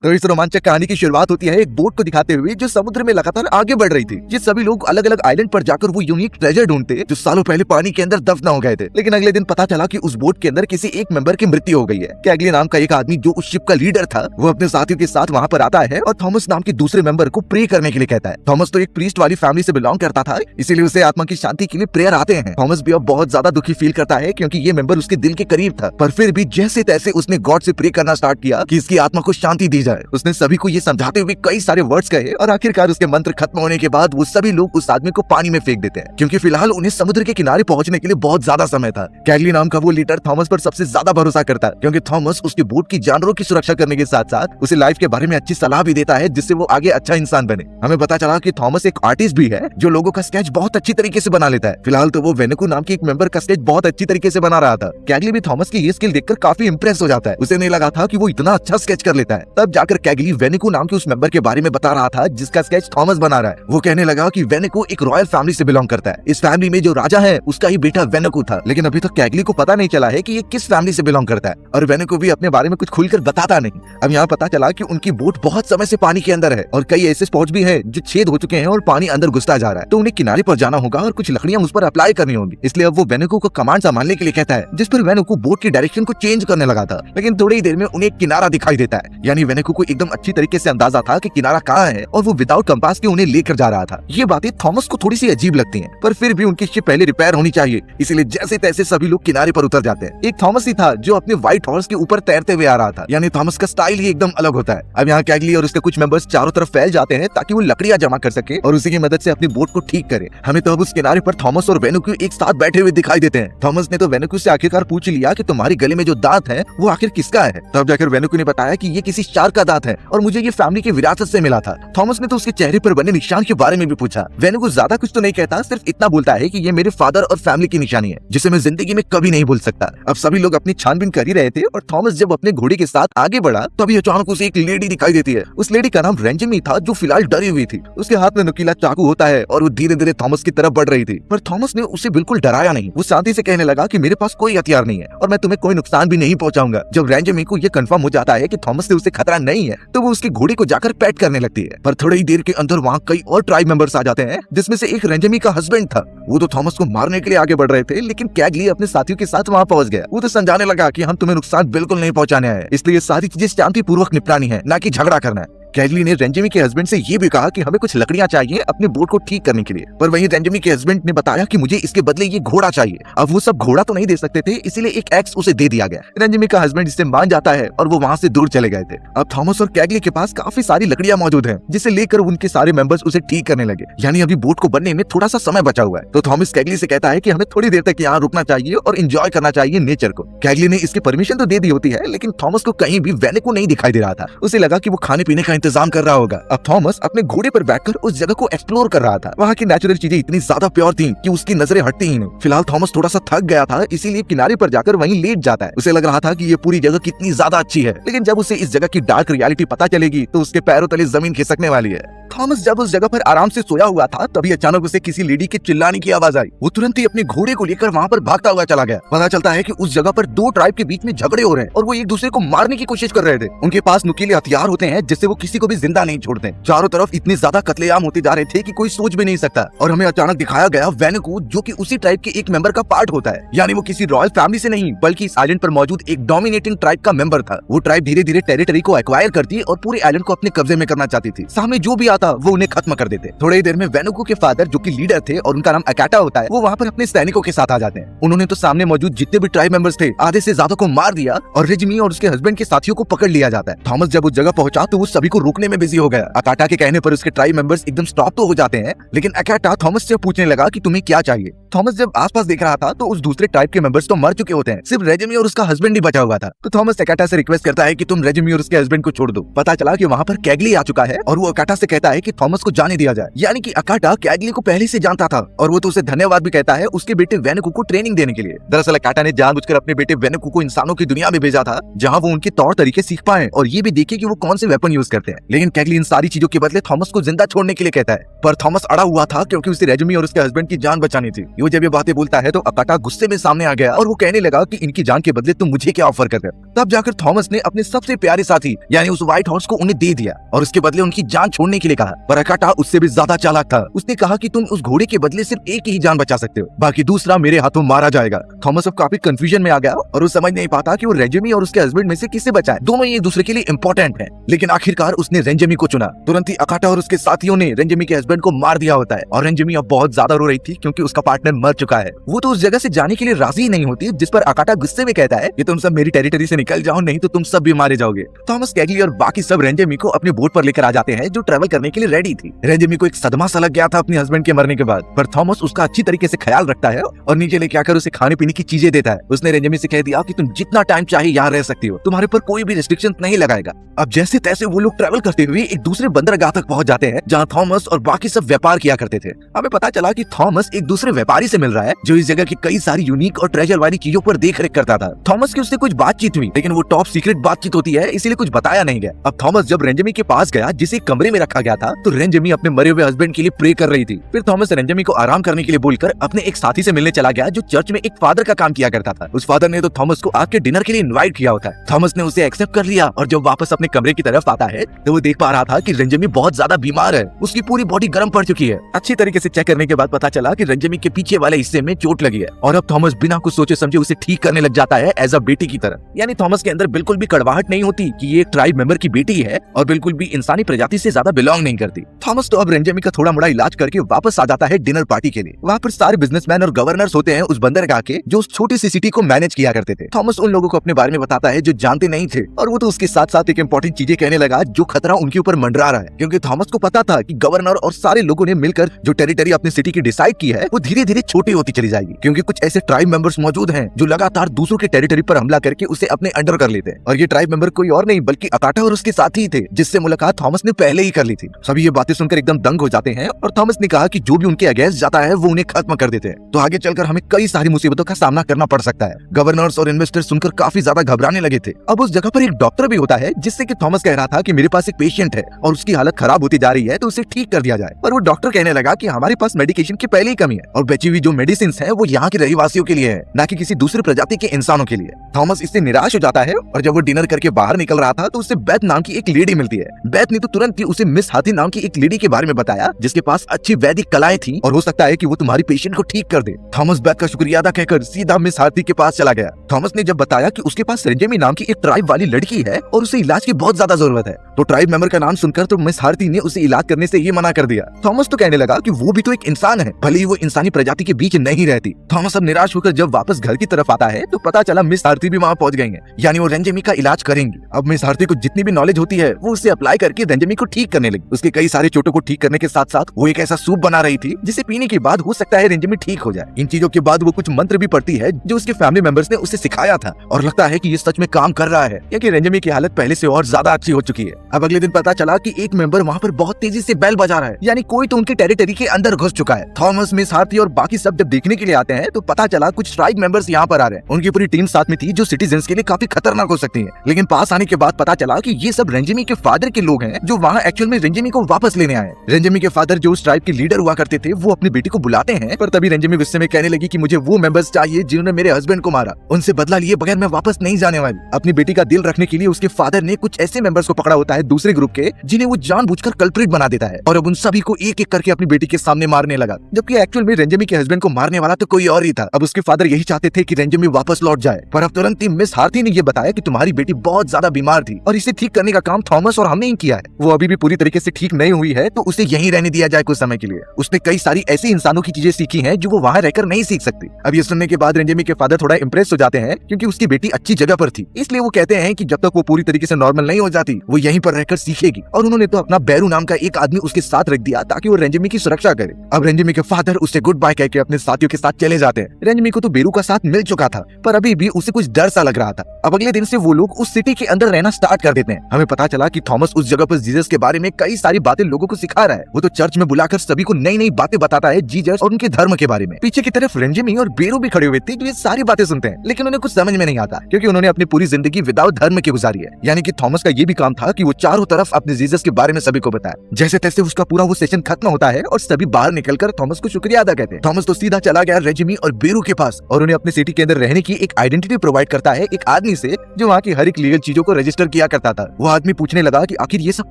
तो इस रोमांचक कहानी की शुरुआत होती है एक बोट को दिखाते हुए जो समुद्र में लगातार आगे बढ़ रही थी। ये सभी लोग अलग अलग आइलैंड पर जाकर वो यूनिक ट्रेजर ढूंढते जो सालों पहले पानी के अंदर दफन हो गए थे। लेकिन अगले दिन पता चला कि उस बोट के अंदर किसी एक मेंबर की मृत्यु हो गई है। कैगली नाम का एक आदमी जो उस शिप का लीडर था वो अपने साथियों के साथ वहाँ पर आता है और थॉमस नाम के दूसरे मेंबर को प्रे करने के लिए कहता है। थॉमस तो एक प्रीस्ट वाली फैमिली से बिलोंग करता था, इसीलिए उसे आत्मा की शांति के लिए प्रेयर आते हैं। थॉमस भी अब बहुत ज्यादा दुखी फील करता है क्योंकि ये मेंबर उसके दिल के करीब था, पर फिर भी जैसे तैसे उसने गॉड से प्रे करना स्टार्ट किया कि इसकी आत्मा को शांति दी जाए। उसने सभी को ये समझाते हुए कई सारे वर्ड्स कहे और आखिरकार उसके मंत्र खत्म होने के बाद वो सभी लोग उस आदमी को पानी में फेंक देते हैं क्योंकि फिलहाल उन्हें समुद्र के किनारे पहुंचने के लिए बहुत ज्यादा समय था। कैगली नाम का वो लीडर थॉमस पर सबसे ज्यादा भरोसा करता है क्योंकि थॉमस उसकी बोट की जानवरों की सुरक्षा करने के साथ साथ उसे लाइफ के बारे में अच्छी सलाह भी देता है जिससे वो आगे अच्छा इंसान बने। हमें पता चला कि थॉमस एक आर्टिस्ट भी है जो लोगों का स्केच बहुत अच्छी तरीके से बना लेता है। फिलहाल तो वो वेनेको नाम के एक मेंबर का स्केच बहुत अच्छी तरीके से बना रहा था। कैगली भी थॉमस की ये स्किल देखकर काफी इंप्रेस हो जाता है। उसे नहीं लगा था कि वो इतना अच्छा स्केच कर लेता है। तब जाकर कैगली वेनेको नाम के उस मेंबर के बारे में बता रहा था जिसका स्केच थॉमस बना रहा है। वो कहने लगा कि वेनेको एक रॉयल फैमिली से बिलोंग करता है। इस फैमिली में जो राजा है उसका ही बेटा वेनेको था, लेकिन अभी तक कैगली को पता नहीं चला है कि ये किस फैमिली से बिलोंग करता है और वेनेको भी अपने बारे में कुछ खुलकर बताता नहीं। अब यहाँ पता चला कि उनकी बोट बहुत समय से पानी के अंदर है और कई ऐसे स्पॉट्स भी हैं जो छेद हो चुके हैं और पानी अंदर घुसता जा रहा है। तो उन्हें किनारे पर जाना होगा और कुछ लकड़ियां उस पर अप्लाई करनी होगी। इसलिए अब वो वेनेको को कमांड संभालने के लिए कहता है, जिस पर वेनेको बोट की डायरेक्शन को चेंज करने लगा था। लेकिन थोड़ी ही देर में उन्हें किनारा दिखाई देता है, यानी वेनेको को एकदम अच्छी तरीके से अंदाजा था कि किनारा कहाँ है और वो विदाउट कंपास के उन्हें लेकर जा रहा था। ये बातें थॉमस को थोड़ी सी अजीब लगती हैं, पर फिर भी उनकी शिप पहले रिपेयर होनी चाहिए, इसीलिए जैसे तैसे सभी लोग किनारे पर उतर जाते हैं। एक थॉमस ही था जो अपने व्हाइट हॉर्स के ऊपर तैरते हुए आ रहा था, यानी थॉमस का स्टाइल ही एकदम अलग होता है। अब यहाँ कैगली और उसके कुछ मेंबर्स चारों तरफ फैल जाते हैं ताकि वो लकड़ियां जमा कर सके और उसी की मदद से अपनी बोट को ठीक करे। हमें तो अब उस किनारे पर थॉमस और वेनेको एक साथ बैठे हुए दिखाई देते हैं। थॉमस ने तो वेनेको से आखिरकार पूछ लिया कि तुम्हारे गले में जो दांत है वो आखिर किसका है। तब जाकर वेनेको ने बताया कि ये किसी शार्क का दांत है और मुझे ये फैमिली की विरासत से मिला था। थॉमस ने तो उसके चेहरे पर बने निशान के बारे में भी पूछा। वेनेको ज्यादा कुछ तो नहीं कहता, सिर्फ इतना बोलता है कि ये मेरे फादर और फैमिली की निशानी है जिसे मैं जिंदगी में कभी नहीं भूल सकता। अब सभी लोग अपनी छानबीन कर ही रहे थे और थॉमस जब अपने घोड़े के साथ आगे बढ़ा तभी अचानक उसे एक लेडी दिखाई देती है। उस लेडी का नाम रेंजेमी था जो फिलहाल डरी हुई थी। उसके हाथ में नुकीला चाकू होता है और वो धीरे धीरे थॉमस की तरफ बढ़ रही थी, पर थॉमस ने उसे बिल्कुल डराया नहीं। वो शांति से कहने लगा कि मेरे पास कोई हथियार नहीं है और मैं तुम्हें कोई नुकसान भी नहीं पहुंचाऊंगा। जब रेंजेमी को ये कंफर्म हो जाता है कि थॉमस से उसे खतरा नहीं है तो वो उसके घोड़े को जाकर पैट करने लगती है, पर थोड़ी ही देर के अंदर वहाँ कई और ट्राइब मेंबर्स आ जाते हैं जिसमें से एक रेंजेमी का हस्बैंड था। वो तो थॉमस को मारने के लिए आगे बढ़ रहे थे, लेकिन कैगली अपने साथियों के साथ वहाँ पहुंच गया। वो तो समझाने लगा कि हम तुम्हें नुकसान बिल्कुल नहीं पहुंचाने आए, इसलिए सारी चीजें शांति पूर्वक निपटानी है, ना कि झगड़ा करना है। कैगली ने रेंजेमी के हस्बैंड से ये भी कहा कि हमें कुछ लकड़ियां चाहिए अपने बोट को ठीक करने के लिए, पर वहीं रेंजेमी के हस्बैंड ने बताया कि मुझे इसके बदले ये घोड़ा चाहिए। अब वो सब घोड़ा तो नहीं दे सकते थे, इसीलिए एक एक्स उसे दे दिया गया। रेंजेमी का हस्बैंड इससे मान जाता है और वो वहाँ से दूर चले गए थे। अब थॉमस और कैगली के पास काफी सारी लकड़ियां मौजूद हैं, जिसे लेकर उनके सारे मेंबर्स उसे ठीक करने लगे, यानी अभी बोट को बनने में थोड़ा सा समय बचा हुआ है। तो थॉमस कैगली से कहता है कि हमें थोड़ी देर तक यहाँ रुकना चाहिए और एंजॉय करना चाहिए नेचर को। कैगली ने इसकी परमिशन तो दे दी होती है, लेकिन थॉमस को कहीं भी वेनेको नहीं दिखाई दे रहा था। उसे लगा कि वो खाने पीने का इंतजाम कर रहा होगा। अब थॉमस अपने घोड़े पर बैठकर उस जगह को एक्सप्लोर कर रहा था। वहाँ की नेचुरल चीजें इतनी ज्यादा प्योर थीं कि उसकी नजरें हटती ही नहीं। फिलहाल थॉमस थोड़ा सा थक गया था, इसीलिए किनारे पर जाकर वहीं लेट जाता है। उसे लग रहा था कि ये पूरी जगह कितनी ज्यादा अच्छी है, लेकिन जब उसे इस जगह की डार्क रियलिटी पता चलेगी तो उसके पैरों तले जमीन खिसकने वाली है। थॉमस जब उस जगह पर आराम से सोया हुआ था तभी अचानक उसे किसी लेडी के चिल्लाने की आवाज आई। वो तुरंत ही अपने घोड़े को लेकर वहाँ पर भागता हुआ चला गया। पता चलता है कि उस जगह पर दो ट्राइब के बीच में झगड़े हो रहे हैं और वो एक दूसरे को मारने की कोशिश कर रहे थे। उनके पास नुकीले हथियार होते हैं जिससे वो किसी को भी जिंदा नहीं छोड़ते। चारों तरफ इतने ज्यादा कत्लेआम होते जा रहे थे कि कोई सोच भी नहीं सकता। और हमें अचानक दिखाया गया वेनेको, जो कि उसी ट्राइब के एक मेंबर का पार्ट होता है, यानी वो किसी रॉयल फैमिली से नहीं बल्कि इस आइलैंड पर मौजूद एक डोमिनेटिंग ट्राइब का मेंबर था। वो ट्राइब धीरे धीरे टेरिटरी को एक्वायर करती और पूरे आइलैंड को अपने कब्जे में करना चाहती थी। सामने जो भी आता वो उन्हें खत्म कर देते। थोड़ी ही देर में वेनेको के फादर, जो कि लीडर थे और उनका नाम अकाटा होता है, वो वहाँ पर अपने सैनिकों के साथ आ जाते हैं। उन्होंने तो सामने मौजूद जितने भी ट्राइब मेंबर्स थे आधे से ज्यादा को मार दिया और रेंजेमी और उसके हस्बैंड के साथियों को पकड़ लिया जाता है। थॉमस जब उस जगह पहुंचा तो वो सभी को रोकने में बिजी हो गया। अकाटा के कहने पर उसके ट्राइब मेंबर्स एकदम स्टॉप तो हो जाते हैं, लेकिन अकाटा थॉमस से पूछने लगा कि तुम्हें क्या चाहिए। थॉमस जब आसपास देख रहा था तो उस दूसरे ट्राइब के मेंबर्स तो मर चुके होते हैं, सिर्फ रेंजेमी और उसका हस्बैंड ही बचा हुआ था। तो थॉमस अकाटा से रिक्वेस्ट करता है कि तुम रेंजेमी और उसके हस्बैंड को छोड़ दो। पता चला कि वहाँ पर कैगली आ चुका है और वो अकाटा से कहता है कि थॉमस को जाने दिया जाए। यानी कि अकाटा कैगली को पहले से जानता था और वो तो उसे धन्यवाद भी कहता है उसके बेटे वेनुको को ट्रेनिंग देने के लिए। दरअसल अकाटा ने जानबूझकर अपने बेटे वेनुको को इंसानों की दुनिया में भेजा था जहाँ वो उनके तौर तरीके सीख पाए और ये भी देखे कि वो कौन से वेपन यूज करते हैं। लेकिन कैगली इन सारी चीजों के बदले थॉमस को जिंदा छोड़ने के लिए कहता है, पर थॉमस अड़ा हुआ था क्योंकि उसे रेजुमी और उसके हस्बैंड की जान बचानी थी। वो जब ये बातें बोलता है तो अकाटा गुस्से में सामने आ गया और वो कहने लगा कि इनकी जान के बदले तुम मुझे क्या ऑफर करते हो। तब जाकर थॉमस ने अपने सबसे प्यारे साथी यानी उस व्हाइट हॉर्स को उन्हें दे दिया और उसके बदले उनकी जान छोड़ने के लिए कहा। पर अकाटा उससे भी ज्यादा चालाक था। उसने कहा कि तुम उस घोड़े के बदले सिर्फ एक ही जान बचा सकते हो, बाकी दूसरा मेरे हाथों मारा जाएगा। थॉमस अब काफी कंफ्यूजन में आ गया और वो समझ नहीं पाता कि वो रेजुमी और उसके हस्बैंड में से किसे बचाए। दोनों एक दूसरे के लिए इंपॉर्टेंट हैं। लेकिन आखिरकार उसने रेंजेमी को चुना। तुरंत ही अकाटा और उसके साथियों ने रेंजेमी के हस्बैंड को मार दिया होता है और रेंजेमी अब बहुत ज्यादा रो रही थी क्योंकि उसका पार्टनर मर चुका है। वो तो उस जगह से जाने के लिए राजी नहीं होती, जिस पर अकाटा गुस्से में कहता है कि तुम सब मेरी टेरिटरी से निकल जाओ, नहीं तो तुम सब भी मारे जाओगे। थॉमस, कैगली और बाकी सब रेंजेमी को अपने बोट पर लेकर आ जाते हैं जो ट्रेवल करने के लिए रेडी थी। रेंजेमी को एक सदमा सा लग गया था अपने हस्बैंड के मरने के बाद, पर थॉमस उसका अच्छी तरीके से ख्याल रखता है और नीचे लेके आकर उसे खाने पीने की चीजें देता है। उसने रेंजेमी से कह दिया कि तुम जितना टाइम चाहिए यहाँ रह सकती हो, तुम्हारे पर कोई भी रिस्ट्रिक्शन नहीं लगाएगा। अब जैसे तैसे वो लोग ट्रेवल करते हुए एक दूसरे बंदरगाह तक पहुंच जाते हैं जहाँ थॉमस और बाकी सब व्यापार किया करते थे। हमें पता चला कि थॉमस एक दूसरे व्यापारी से मिल रहा है जो इस जगह की कई सारी यूनिक और ट्रेजर वाली चीजों पर देख रेख करता था। थॉमस की उससे कुछ बातचीत हुई, लेकिन वो टॉप सीक्रेट बातचीत होती है इसीलिए कुछ बताया नहीं गया। अब थॉमस जब रेंजेमी के पास गया जिसे कमरे में रखा गया था, तो रेंजेमी अपने मरे हुए हस्बैंड के लिए प्रे कर रही थी। फिर थॉमस रेंजेमी को आराम करने के लिए बोलकर अपने एक साथी से मिलने चला गया जो चर्च में एक फादर का काम किया करता था। उस फादर ने तो थॉमस को आके डिनर के लिए इनवाइट किया होता है। थॉमस ने उसे एक्सेप्ट कर लिया और जब वापस अपने कमरे की तरफ आता है तो वो देख पा रहा था कि रेंजेमी बहुत ज्यादा बीमार है। उसकी पूरी बॉडी गर्म पड़ चुकी है। अच्छी तरीके से चेक करने के बाद पता चला कि रेंजेमी के पीछे वाले हिस्से में चोट लगी है और अब थॉमस बिना कुछ सोचे समझे उसे ठीक करने लग जाता है एज अ बेटी की तरह। यानी थॉमस के अंदर बिल्कुल भी कड़वाहट नहीं होती कि ये एक ट्राइब मेंबर की बेटी है और बिल्कुल भी इंसानी प्रजाति से ज्यादा बिलोंग नहीं करती। थॉमस तो अब रेंजेमी का थोड़ा मोड़ा इलाज करके वापस आ जाता है डिनर पार्टी के लिए। वहाँ पर सारे बिजनेसमैन और गवर्नर्स होते हैं उस बंदरगाह के जो उस छोटी सी सिटी को मैनेज किया करते थे। थॉमस उन लोगों को अपने बारे में बताता है जो जानते नहीं थे और वो तो उसके साथ साथ एक इंपॉर्टेंट चीजें कहने लगा जो खतरा उनके ऊपर मंडरा रहा है, क्योंकि थॉमस को पता था कि गवर्नर और सारे लोगों ने मिलकर जो टेरिटरी अपनी सिटी की डिसाइड की है वो धीरे धीरे छोटी होती चली जाएगी, क्योंकि कुछ ऐसे ट्राइब मेंबर्स मौजूद हैं जो लगातार दूसरों के टेरिटरी पर हमला करके उसे अपने अंडर कर लेते हैं। और ये ट्राइब मेंबर कोई और नहीं बल्कि अकाटा और उसके साथी ही थे जिससे मुलाकात थॉमस ने पहले ही कर ली थी। सभी ये बातें सुनकर एकदम दंग हो जाते हैं और थॉमस ने कहा कि जो भी उनके अगेंस्ट जाता है वो उन्हें खत्म कर देते हैं, तो आगे चलकर हमें कई सारी मुसीबतों का सामना करना पड़ सकता है। गवर्नर्स और इन्वेस्टर्स सुनकर काफी ज्यादा घबराने लगे थे। अब उस जगह पर एक डॉक्टर भी होता है जिससे कि थॉमस कह रहा था कि मेरे पास एक पेशेंट है और उसकी हालत खराब होती जा रही है तो उसे ठीक कर दिया जाए। पर वो डॉक्टर कहने लगा कि हमारे पास मेडिकेशन की पहले ही कमी है और बची हुई जो मेडिसिन है वो यहाँ के रहवासियों के लिए है, न कि किसी दूसरी प्रजाति के इंसानों के लिए। थॉमस इससे निराश हो जाता है और जब वो डिनर करके बाहर निकल रहा था तो उसे बेथ नाम की एक लेडी मिलती है। बेथ ने तो तुरंत ही उसे मिस हाथी नाम की एक लेडी के बारे में बताया जिसके पास अच्छी वैदिक कलाएं थी और हो सकता है कि वो तुम्हारी पेशेंट को ठीक कर दे। थॉमस बेथ का शुक्रिया अदा कहकर सीधा मिस हाथी के पास चला गया। थॉमस ने जब बताया कि उसके पास रेंजेमी नाम की एक ट्राइब वाली लड़की है और उसे इलाज की बहुत ज्यादा जरूरत है, तो ट्राइब मेंबर का नाम सुनकर तो मिस हाथी ने उसे इलाज करने से ये मना कर दिया। थॉमस तो कहने लगा कि वो भी तो एक इंसान है, भले ही वो इंसानी प्रजाति के बीच नहीं रहती। थॉमस अब निराश होकर जब वापस घर की तरफ आता है तो पता चला मिस हाथी भी वहाँ पहुंच गई है, यानी वो रेंजेमी का इलाज करेंगी। अब मिस हाथी को जितनी भी नॉलेज होती है वो उसे अप्लाई करके रेंजेमी को ठीक करने लगी। उसके कई सारे चोटों को ठीक करने के साथ साथ वो एक ऐसा सूप बना रही थी जिसे पीने के बाद हो सकता है रेंजेमी ठीक हो जाए। इन चीजों के बाद वो कुछ मंत्र भी पढ़ती है जो उसके फैमिली मेंबर्स ने उसे सिखाया था और लगता है कि ये सच में काम कर रहा है, क्योंकि रेंजेमी की हालत पहले से और ज्यादा अच्छी हो चुकी है। अब अगले दिन पता चला कि एक मेंबर वहाँ पर बहुत तेजी से बेल बजा रहा है, यानी कोई तो उनके टेरिटरी के अंदर घुस चुका है। थॉमस, मिस हाथी और बाकी सब जब देखने के लिए आते हैं तो पता चला कुछ ट्राइब मेंबर्स यहाँ पर आ रहे हैं। उनकी पूरी टीम साथ में थी जो सिटीजन्स के लिए काफी खतरनाक हो सकती है, लेकिन पास आने के बाद पता चला कि ये सब रेंजेमी के फादर के लोग हैं जो वहाँ एक्चुअल में रेंजेमी को वापस लेने आए। रेंजेमी के फादर जो उस ट्राइब के लीडर हुआ करते थे वो अपनी बेटी को बुलाते हैं, पर तभी रेंजेमी गुस्से में कहने लगी कि मुझे वो मेंबर्स चाहिए जिन्होंने मेरे हस्बैंड को मारा, उनसे बदला लिए बगैर मैं वापस नहीं जाने वाली। अपनी बेटी का दिल रखने के लिए उसके फादर ने कुछ ऐसे मेंबर्स को पकड़ा होता है दूसरे ग्रुप के जिन्हें वो जानबूझकर कल्प्रिट बना देता है और अब उन सभी को एक एक करके अपनी बेटी के सामने मारने लगा, जबकि एक्चुअल में रेंजेमी के हस्बैंड को मारने वाला तो कोई और ही था। अब उसके फादर यही चाहते थे कि रेंजेमी वापस लौट जाए, पर अब तुरंत ही मिस हाथी ने यह बताया कि तुम्हारी बेटी बहुत ज्यादा बीमार थी और इसे ठीक करने का काम थॉमस और हमने ही किया है। वो अभी भी पूरी तरीके से ठीक नहीं हुई है तो उसे यहीं रहने दिया जाए कुछ समय के लिए। उसने कई सारी ऐसी इंसानों की चीजें सीखी हैं जो वो वहाँ रहकर नहीं सीख सकती। अब ये सुनने के बाद रेंजेमी के फादर थोड़ा इम्प्रेस हो जाते हैं क्योंकि उसकी बेटी अच्छी जगह पर थी, इसलिए वो कहते हैं कि जब तक वो पूरी तरीके से नॉर्मल नहीं हो जाती वो यहीं पर रहकर सीखेगी। और उन्होंने तो अपना बैरू नाम का एक आदमी उसके साथ रख दिया ताकि वो रेंजेमी की सुरक्षा करे। अब रेंजेमी के फादर उससे गुड बाय कहकर अपने साथियों के साथ चले जाते हैं। रेंजेमी को तो बेरू का साथ मिल चुका था पर अभी भी उसे कुछ डर सा लग रहा था। अब अगले दिन से वो लोग उस सिटी के अंदर रहना स्टार्ट कर देते हैं। हमें पता चला कि थॉमस उस जगह पर जीसस के बारे में कई सारी बातें लोगों को सिखा रहा है। वो तो चर्च में बुलाकर सभी को नई नई बातें बताता है जीसस और उनके धर्म के बारे में। पीछे की तरफ रेंजेमी और बेरू भी खड़े हुए थे जो ये सारी बातें सुनते हैं, लेकिन उन्हें कुछ समझ में नहीं आता क्योंकि उन्होंने अपनी पूरी जिंदगी विदाउट धर्म के गुजारी है। यानी कि थॉमस का ये भी काम था कि वो चारों तरफ अपने जीसस के बारे में सभी को बताए। जैसे तैसे उसका पूरा वो सेशन खत्म होता है और सभी बाहर निकलकर थॉमस को शुक्रिया अदा कहते हैं। थॉमस तो सीधा चला गया रेंजेमी और बेरू के पास और उन्हें अपनी सिटी के अंदर रहने की एक आइडेंटिटी प्रोवाइड करता है एक आदमी से जो वहाँ की हर एक लीगल चीजों को रजिस्टर किया करता था। वो आदमी पूछने लगा कि आखिर ये सब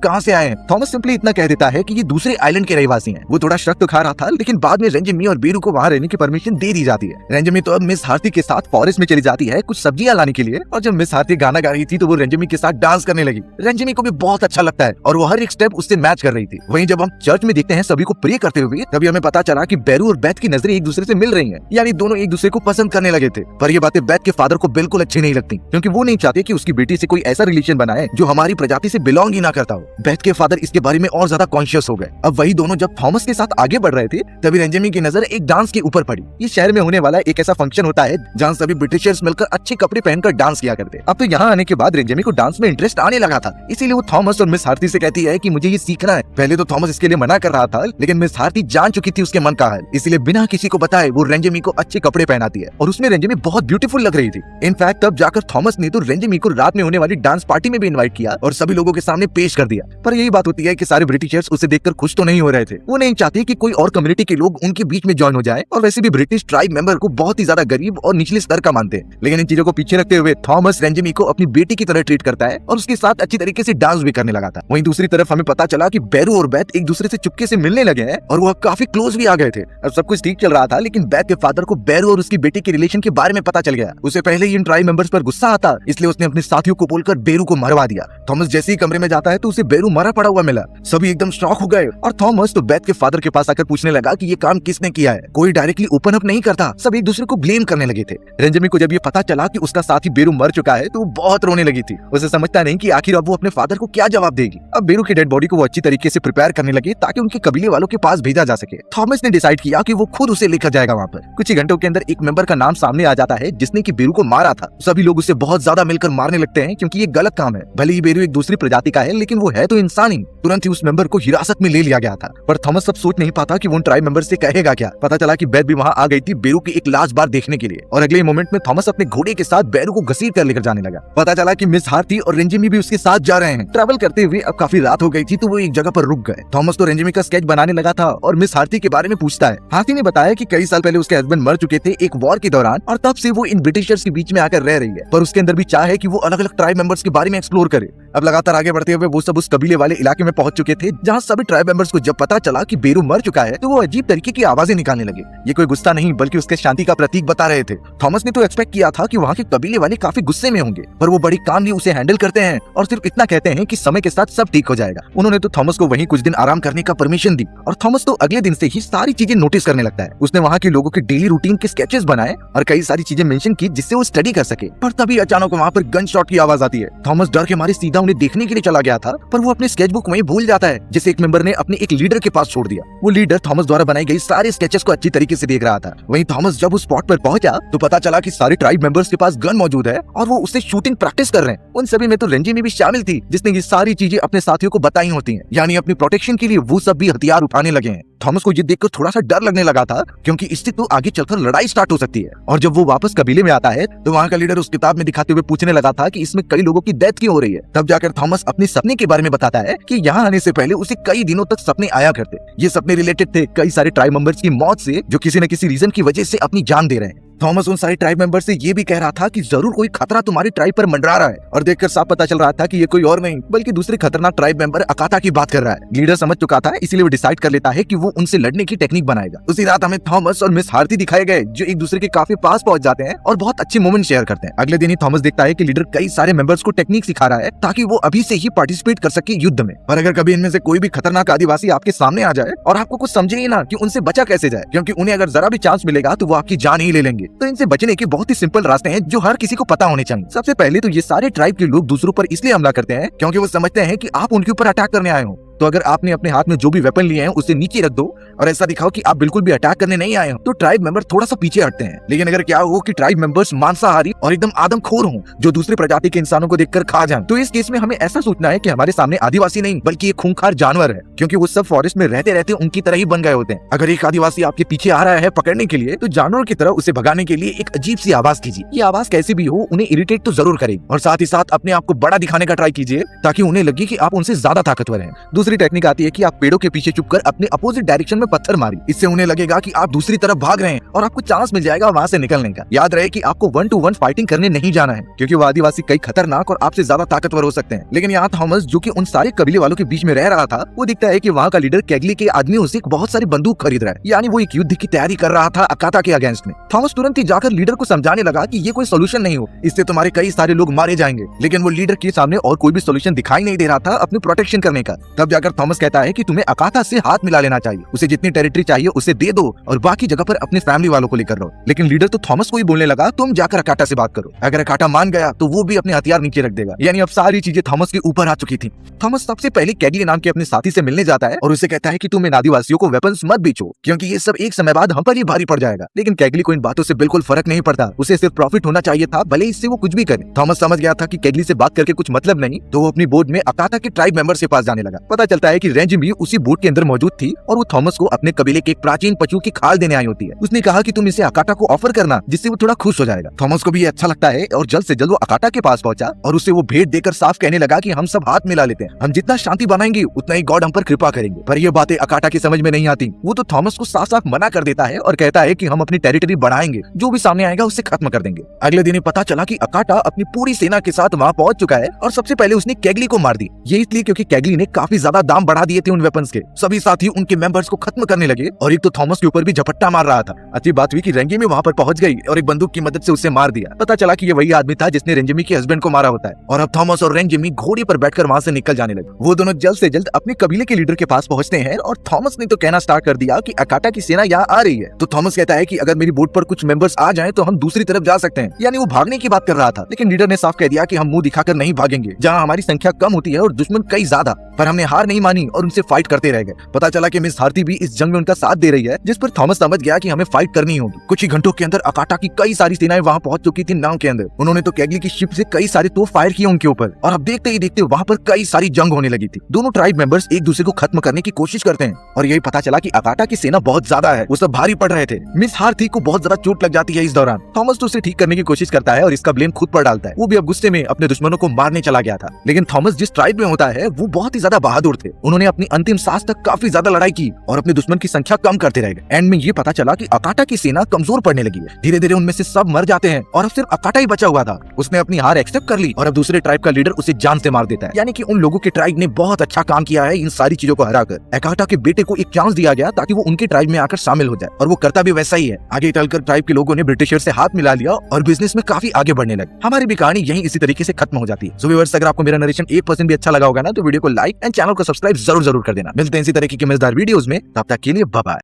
कहाँ से आए हैं। थॉमस सिंपली इतना कह देता है कि ये दूसरे आइलैंड के रहवासी हैं। वो थोड़ा शक तो खा रहा था, लेकिन बाद में रेंजेमी और बेरू को वहाँ रहने की परमिशन दे दी जाती है। रेंजेमी तो अब मिस हार्थी के साथ फॉरेस्ट में चली जाती है कुछ सब्जियां लाने के लिए, और जब मिस हार्थी गाना गा रही थी तो वो रेंजेमी के साथ डांस करने लगी। रेंजेमी को भी बहुत अच्छा लगता है और वो हर एक स्टेप उससे मैच कर रही थी। वहीं जब हम चर्च में देखते हैं सभी को प्रे करते हुए, तभी हमें पता चला कि बेरू और बेथ की नजरें एक दूसरे से मिल रही हैं, यानी दोनों एक दूसरे को पसंद करने लगे थे। पर ये बातें बेथ के फादर को बिल्कुल अच्छी नहीं लगती क्योंकि वो नहीं चाहते कि उसकी बेटी से कोई ऐसा रिलेशन बनाए जो हमारी प्रजाति से बिलोंग ही ना करता हो। बेथ के फादर इसके बारे में और ज्यादा कॉन्शियस हो गए। अब वही दोनों जब थॉमस के साथ आगे बढ़ रहे थे तभी रेंजेमी की नजर एक डांस के ऊपर पड़ी। ये शहर में होने वाला एक ऐसा फंक्शन होता है जहाँ सभी ब्रिटिशर्स मिलकर अच्छे कपड़े पहनकर डांस किया करते। अब तो यहाँ आने के बाद रेंजेमी को डांस में इंटरेस्ट आने लगा था, इसीलिए वो थॉमस और मिस हार्थी से कहती है कि मुझे ये सीखना है। पहले तो थॉमस इसके लिए मना कर रहा था, लेकिन मिस हार्थी जान चुकी थी उसके मन का हाल, इसलिए बिना किसी को बताए वो रेंजेमी को अच्छे कपड़े पहनाती है और उसमें रेंजेमी बहुत ब्यूटीफुल लग रही थी। इनफैक्ट तब जाकर थॉमस ने तो रेंजेमी को रात में होने वाली डांस पार्टी में भी इन्वाइट किया और सभी लोगों के सामने पेश कर दिया। पर यही बात होती है कि सारे ब्रिटिशर्स उसे देखकर खुश तो नहीं हो रहे थे। वो नहीं चाहते कि कोई और कम्युनिटी के लोग उनके बीच में ज्वाइन हो जाए, और वैसे भी ब्रिटिश ट्राइब मेंबर को बहुत ही ज्यादा गरीब और निचले स्तर का मानते हैं। लेकिन इन चीजों को पीछे रखते हुए थॉमस रेंजेमी को अपनी बेटी की तरह ट्रीट करता है और उसके साथ अच्छी तरीके से डांस भी करने लगा था। वहीं दूसरी तरफ हमें पता चला कि बेरू और बेथ एक दूसरे से चुपके से मिलने लगे हैं और वो काफी क्लोज भी आ गए थे। अब सब कुछ ठीक चल रहा था, लेकिन बेथ के फादर को बेरू और उसकी बेटी के रिलेशन के बारे में पता चल गया। उसे पहले ही इन ट्राइब मेंबर्स पर गुस्सा आता, इसलिए उसने अपने साथियों को बोलकर बेरू को मरवा दिया। थॉमस जैसे ही कमरे में जाता है तो उसे बेरू मरा पड़ा हुआ मिला। सभी एकदम शॉक हो गए और थॉमस तो बेथ के फादर के पास आकर पूछने लगा कि ये काम किसने किया है। कोई डायरेक्टली ओपन अप नहीं करता, सब एक दूसरे को ब्लेम करने लगे थे। रेंजेमी को जब ये पता चला कि उसका साथी बेरू मर चुका है तो वो बहुत रोने लगी थी। उसे समझता नहीं कि आखिर अब वो अपने फादर को क्या जवाब देगी। अब बेरू की डेड बॉडी को वो अच्छी तरीके से प्रिपेयर करने लगे ताकि उनके कबीले वालों के पास भेजा जा सके। थॉमस ने डिसाइड किया कि वो खुद उसे लेकर जाएगा वहाँ पर। कुछ ही घंटों के अंदर एक मेंबर का नाम सामने आ जाता है जिसने कि बेरू को मारा था। सभी लोग उसे बहुत ज्यादा मिलकर मारने लगते हैं क्योंकि ये गलत काम है। भले ही बेरू एक दूसरी प्रजाति का है, लेकिन वो है तो इंसान ही। तुरंत ही उस मेंबर को हिरासत में ले लिया गया था। पर थॉमस सब सोच नहीं पाता कि वो उन ट्राइब मेंबर से कहेगा क्या। पता चला कि बेथ भी वहाँ आ गई थी बेरू की एक लास्ट बार देखने के लिए, और अगले मोमेंट में थॉमस अपने घोड़े के साथ बेरू को घसीट कर लेकर जाने लगा। पता चला कि मिस हार्थी और रेंजेमी भी उसके साथ जा रहे हैं। ट्रैवल करते हुए अब काफी रात हो गई थी तो वो एक जगह पर रुक गए। थॉमस तो रेंजेमी का स्केच बनाने लगा था और मिस हार्थी के बारे में पूछता है। हार्थी ने बताया कि कई साल पहले उसके हस्बैंड मर चुके थे एक वॉर के दौरान, और तब से वो इन ब्रिटिशर्स के बीच में आकर रह रही है। पर उसके अंदर भी चाह है कि वो अलग अलग ट्राइब मेंबर्स के बारे में एक्सप्लोर करे। अब लगातार आगे बढ़ते हुए वो सब उस कबीले वाले इलाके में पहुंच चुके थे जहाँ सभी ट्राइब मेंबर्स को जब पता चला कि बेरू मर चुका है तो वो अजीब तरीके की आवाजें निकालने लगे। ये कोई गुस्सा नहीं बल्कि उसके शांति का प्रतीक बता रहे थे। थॉमस ने तो एक्सपेक्ट किया था कि वहाँ के कबीले वाले काफी गुस्से में होंगे, पर वो बड़ी कामली उसे हैंडल करते हैं और सिर्फ इतना कहते हैं कि समय के साथ सब ठीक हो जाएगा। उन्होंने तो थॉमस को वहीं कुछ दिन आराम करने का परमिशन दी और थॉमस तो अगले दिन से ही सारी चीजें नोटिस करने लगता है। उसने वहाँ के लोगों के डेली रूटीन के स्केचेस बनाए और कई सारी चीजें मेंशन की जिससे वो स्टडी कर सके। पर तभी अचानक वहाँ पर गन शॉट की आवाज आती है। थॉमस डर के मारे सीधा उन्हें देखने के लिए चला गया था, पर वो अपने स्केच बुक वहीं भूल जाता है जिसे एक मेंबर ने अपने एक लीडर के पास छोड़ दिया। वो लीडर थॉमस द्वारा बनाई गई सारे स्केचेस को अच्छी तरीके से देख रहा था। वहीं थॉमस जब उस स्पॉट पर पहुंचा तो पता चला कि सारे ट्राइब मेंबर्स के पास गन मौजूद है और वो उससे शूटिंग प्रैक्टिस कर रहे हैं। उन सभी में तो रेंजेमी भी शामिल थी जिसने ये सारी चीजें अपने साथियों को बताई होती हैं, यानी अपनी प्रोटेक्शन के लिए वो सब भी हथियार उठाने लगे हैं। थॉमस को ये देखकर थोड़ा सा डर लगने लगा था क्योंकि इससे तो आगे चलकर लड़ाई स्टार्ट हो सकती है। और जब वो वापस कबीले में आता है तो वहाँ का लीडर उस किताब में दिखाते हुए पूछने लगा था कि इसमें कई लोगों की डेथ क्यों हो रही है। तब जाकर थॉमस अपने सपने के बारे में बताता है कि यहाँ आने से पहले उसे कई दिनों तक सपने आया करते। ये सपने रिलेटेड थे कई सारे ट्राइब मेंबर्स की मौत से जो किसी न किसी रीजन की वजह से अपनी जान दे रहे हैं। थॉमस उन सारे ट्राइब मेंबर से ये भी कह रहा था कि जरूर कोई खतरा तुम्हारी ट्राइब पर मंडरा रहा है, और देखकर साफ पता चल रहा था कि ये कोई और नहीं बल्कि दूसरे खतरनाक ट्राइब मेंबर अकाता की बात कर रहा है। लीडर समझ चुका था, इसीलिए वो डिसाइड कर लेता है कि वो उनसे लड़ने की टेक्निक बनाएगा। उसी रात हमें थॉमस और मिस हार्थी दिखाए गए जो एक दूसरे के काफी पास पहुंच जाते हैं और बहुत अच्छे मोमेंट शेयर करते हैं। अगले दिन ही थॉमस देखता है कि लीडर कई सारे मेंबर्स को टेक्निक सिखा रहा है ताकि वो अभी से ही पार्टिसिपेट कर सके युद्ध में। पर अगर कभी इनमें से कोई भी खतरनाक आदिवासी आपके सामने आ जाए और आपको कुछ समझे ही ना कि उनसे बचा कैसे जाए, क्योंकि उन्हें अगर जरा भी चांस मिलेगा तो वो आपकी जान ही ले लेंगे। तो इनसे बचने के बहुत ही सिंपल रास्ते हैं जो हर किसी को पता होने चाहिए। सबसे पहले तो ये सारे ट्राइब के लोग दूसरों पर इसलिए हमला करते हैं क्योंकि वो समझते हैं कि आप उनके ऊपर अटैक करने आए हो। तो अगर आपने अपने हाथ में जो भी वेपन लिए हैं उसे नीचे रख दो और ऐसा दिखाओ कि आप बिल्कुल भी अटैक करने नहीं आए हो, तो ट्राइब मेंबर थोड़ा सा पीछे हटते हैं। लेकिन अगर क्या हो कि ट्राइब मेंबर्स मांसाहारी और एकदम आदमखोर हों जो दूसरी प्रजाति के इंसानों को देखकर खा जाएं, तो इस केस में हमें ऐसा सोचना है कि हमारे सामने आदिवासी नहीं बल्कि एक खूंखार जानवर है, क्योंकि वो सब फॉरेस्ट में रहते रहते उनकी तरह ही बन गए होते हैं। अगर एक आदिवासी आपके पीछे आ रहा है पकड़ने के लिए, तो जानवर की तरह उसे भगाने के लिए एक अजीब सी आवाज कीजिए। ये आवाज कैसी भी हो उन्हें इरिटेट तो जरूर करेगी, और साथ ही साथ अपने आप को बड़ा दिखाने का ट्राई कीजिए ताकि उन्हें लगे कि आप उनसे ज्यादा ताकतवर हैं। दूसरी टेक्निक आती है कि आप पेड़ों के पीछे छुपकर अपने अपोजिट डायरेक्शन में पत्थर मारिए। इससे उन्हें लगेगा कि आप दूसरी तरफ भाग रहे हैं और आपको चांस मिल जाएगा वहां से निकलने का। याद रहे कि आपको 1 to 1 फाइटिंग करने नहीं जाना है, क्योंकि वो आदिवासी कई खतरनाक और आपसे ज्यादा ताकतवर हो सकते हैं। लेकिन यहाँ थॉमस, जो कि उन सारे कबीले वालों के बीच में रह रहा था, वो दिखता है कि वहाँ का लीडर कैगली के आदमियों से बहुत सारी बंदूक खरीद रहा है, यानी वो एक युद्ध की तैयारी कर रहा था अकाता के अगेंस्ट में। थॉमस तुरंत ही जाकर लीडर को समझाने लगा कि ये कोई सोल्यूशन नहीं हो, इससे तुम्हारे कई सारे लोग मारे जाएंगे। लेकिन वो लीडर के सामने और कोई भी सोल्यूशन दिखाई नहीं दे रहा था अपनी प्रोटेक्शन करने का। तब जाकर थॉमस कहता है कि तुम्हें अकाता से हाथ मिला लेना चाहिए, उसे जितनी टेरिटरी चाहिए उसे दे दो और बाकी जगह पर अपने फैमिली वालों को लेकर रहो। लेकिन लीडर तो थॉमस को ही बोलने लगा, तुम जाकर अकाटा से बात करो। अगर अकाटा मान गया तो वो भी अपने हथियार नीचे रख देगा। यानी अब सारी चीजें थॉमस के ऊपर आ चुकी थी। थॉमस सबसे पहले कैगली नाम के अपने साथी से मिलने जाता है और उसे कहता है कि तुम इन आदिवासियों को वेपन्स मत बेचो, क्योंकि ये सब एक समय बाद हम पर ही भारी पड़ जाएगा। लेकिन कैगली को इन बातों से बिल्कुल फर्क नहीं पड़ता, उसे सिर्फ प्रॉफिट होना चाहिए था, भले इससे वो कुछ भी करे। थॉमस समझ गया था कि कैगली से बात करके कुछ मतलब नहीं, तो वो अपनी बोट में अकाता के ट्राइब मेंबर के पास जाने लगा। पता चलता है कि रेंज भी उसी बोट के अंदर मौजूद थी और वो थॉमस को अपने कबीले के एक प्राचीन पशु की खाल देने आई होती है। उसने कहा कि तुम इसे अकाटा को ऑफर करना, जिससे वो थोड़ा खुश हो जाएगा। थॉमस को भी ये अच्छा लगता है और जल्द से जल्द वो अकाटा के पास पहुंचा और उसे वो भेंट देकर साफ कहने लगा कि हम सब हाथ मिला लेते हैं, हम जितना शांति बनाएंगे उतना ही गॉड हम पर कृपा करेंगे। पर ये बातें अकाटा की समझ में नहीं आती। वो तो थॉमस को साफ साफ मना कर देता है और कहता है कि हम अपनी टेरिटरी बढ़ाएंगे, जो भी सामने आएगा उससे खत्म कर देंगे। अगले दिन पता चला कि अकाटा अपनी पूरी सेना के साथ वहाँ पहुंच चुका है और सबसे पहले उसने कैगली को मार दी। ये इसलिए क्योंकि कैगली ने काफी ज्यादा दाम बढ़ा दिए थे उन वेपन्स के। सभी साथी उनके मेंबर्स को खत्म करने लगे और एक तो थॉमस के ऊपर भी झपट्टा मार रहा था। अच्छी बात हुई कि रेंजेमी वहाँ पर पहुंच गई और एक बंदूक की मदद से उसे मार दिया। पता चला कि ये वही आदमी था जिसने रेंजेमी के हस्बैंड को मारा होता है। और अब थॉमस और रेंजेमी घोड़े पर बैठकर वहाँ से निकल जाने लगे। वो दोनों जल्द से जल्द अपने कबीले के लीडर के पास पहुंचते हैं और थॉमस ने तो कहना स्टार्ट कर दिया कि अकाटा की सेना यहाँ आ रही है। तो थॉमस कहता है कि अगर मेरी बोट पर कुछ मेंबर्स आ जाएं तो हम दूसरी तरफ जा सकते हैं, यानी वो भागने की बात कर रहा था। लेकिन लीडर ने साफ कह दिया कि हम मुंह दिखाकर नहीं भागेंगे, जहाँ हमारी संख्या कम होती है और दुश्मन कई ज्यादा। पर हमने हार नहीं मानी और उनसे फाइट करते रह गए। पता चला कि मिस हार्थी भी इस जंग में उनका साथ दे रही है, जिस पर थॉमस समझ गया कि हमें फाइट करनी होगी। कुछ ही घंटों के अंदर अकाटा की कई सारी सेनाएं वहां पहुंच चुकी थी नाव के अंदर। उन्होंने तो कैगली की शिप से कई सारे तोप फायर किए उनके ऊपर और अब देखते ही देखते वहां पर कई सारी जंग होने लगी थी। दोनों ट्राइब मेंबर्स एक दूसरे को खत्म करने की कोशिश करते हैं और यही पता चला कि अकाटा की सेना बहुत ज्यादा है, वो सब भारी पड़ रहे थे। मिस हार्थी को बहुत ज्यादा चोट लग जाती है इस दौरान। थॉमस तो उसे ठीक करने की कोशिश करता है और इसका ब्लेम खुद पर डालता है। वो भी अब गुस्से में अपने दुश्मनों को मारने चला गया था। लेकिन थॉमस जिस ट्राइब में होता है वो बहुत ही ज्यादा बहादुर थे। उन्होंने अपनी अंतिम सांस तक काफी ज्यादा लड़ाई की और अपने दुश्मन की संख्या कम करते रह गए। एंड में ये पता चला कि अकाटा की सेना कमजोर पड़ने लगी है। धीरे धीरे उनमें से सब मर जाते हैं और अब सिर्फ अकाटा ही बचा हुआ था। उसने अपनी हार एक्सेप्ट कर ली और अब दूसरे ट्राइब का लीडर उसे जान से मार देता है। यानी कि उन लोगों के ट्राइब ने बहुत अच्छा काम किया है इन सारी चीजों को हराकर। अकाटा के बेटे को एक चांस दिया गया ताकि वो उनके ट्राइब में आकर शामिल हो जाए और वो करता भी वैसा ही है। आगे चलकर ट्राइब के लोगों ने ब्रिटिशर से हाथ मिला लिया और बिजनेस में काफी आगे बढ़ने लगे। हमारी भी कहानी यही इसी तरीके से खत्म हो जाती है। सो व्यूअर्स, अगर आपको मेरा नरेशन 1% भी अच्छा लगा होगा ना, तो वीडियो को लाइक एंड चैनल को सब्सक्राइब जरूर कर देना। मिलते हैं इसी तरीके की मजेदार वीडियोस में, तब तक के लिए बाय बाय।